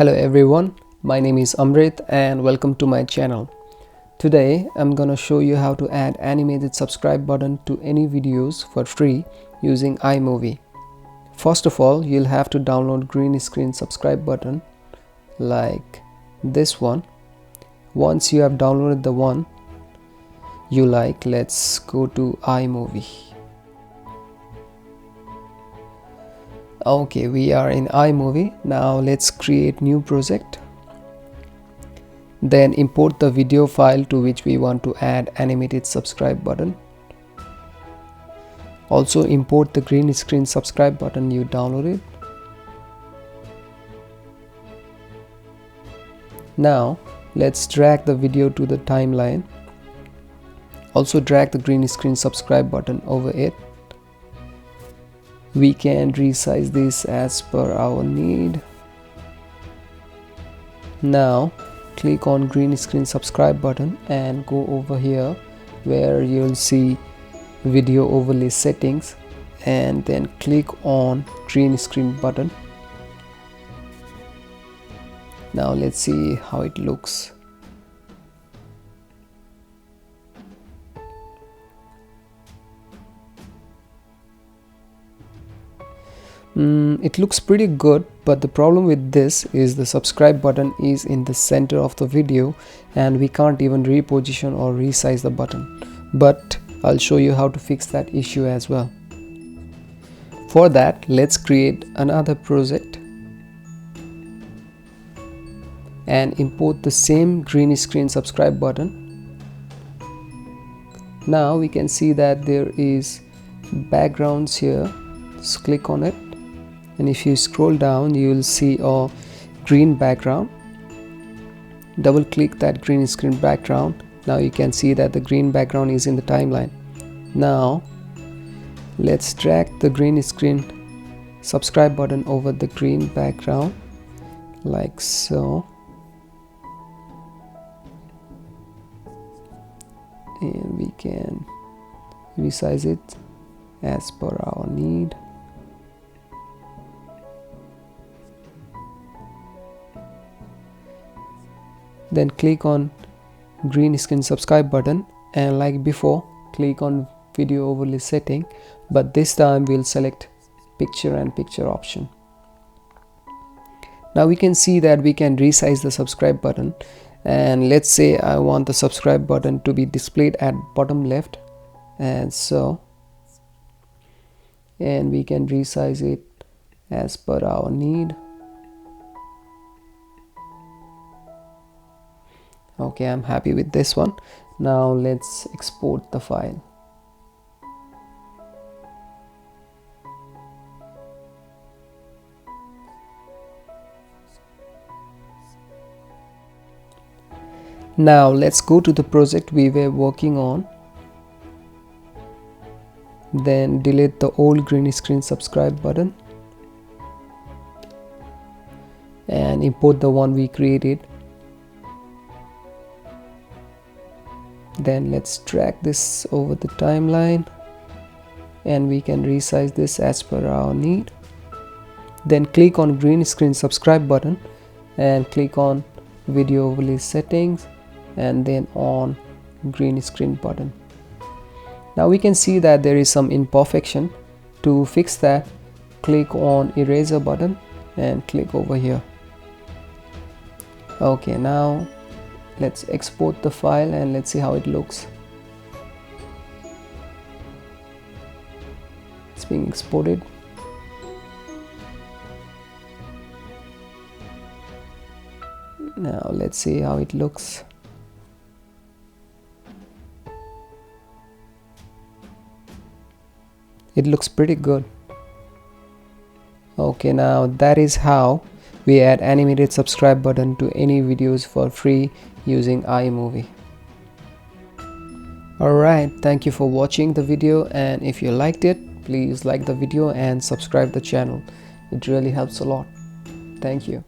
Hello everyone, my name is Amrit and welcome to my channel. Today I'm gonna show you how to add animated subscribe button to any videos for free using iMovie. First of all, you'll have to download green screen subscribe button like this one. Once you have downloaded the one you like, let's go to iMovie. Okay, we are in iMovie. Now let's create new project. Then import the video file to which we want to add animated subscribe button. Also import the green screen subscribe button you downloaded. Now let's drag the video to the timeline. Also drag the green screen subscribe button over it. We can resize this as per our need. Now click on green screen subscribe button and go over here where you'll see video overlay settings, and then click on green screen button. Now let's see how it looks. It looks pretty good, but the problem with this is the subscribe button is in the center of the video and we can't even reposition or resize the button. But I'll show you how to fix that issue as well. For that, let's create another project and import the same green screen subscribe button. Now we can see that there is backgrounds here. Just click on it. And if you scroll down, you will see a green background. Double click that green screen background. Now you can see that the green background is in the timeline. Now let's drag the green screen subscribe button over the green background like so, and we can resize it as per our need. Then click on green screen subscribe button and like before click on video overlay setting, but this time we'll select picture and picture option. Now we can see that we can resize the subscribe button, and let's say I want the subscribe button to be displayed at bottom left and so, and we can resize it as per our need. Okay, I'm happy with this one. Now let's export the file. Now let's go to the project we were working on. Then delete the old green screen subscribe button and import the one we created. Then let's drag this over the timeline and we can resize this as per our need. Then click on green screen subscribe button and click on video overlay settings and then on green screen button. Now we can see that there is some imperfection. To fix that, click on eraser button and click over here. Okay, now let's export the file and let's see how it looks. It's being exported. Now let's see how it looks. It looks pretty good. Okay, now that is how we add animated subscribe button to any videos for free using iMovie. Alright, thank you for watching the video, and if you liked it, please like the video and subscribe the channel. It really helps a lot. Thank you.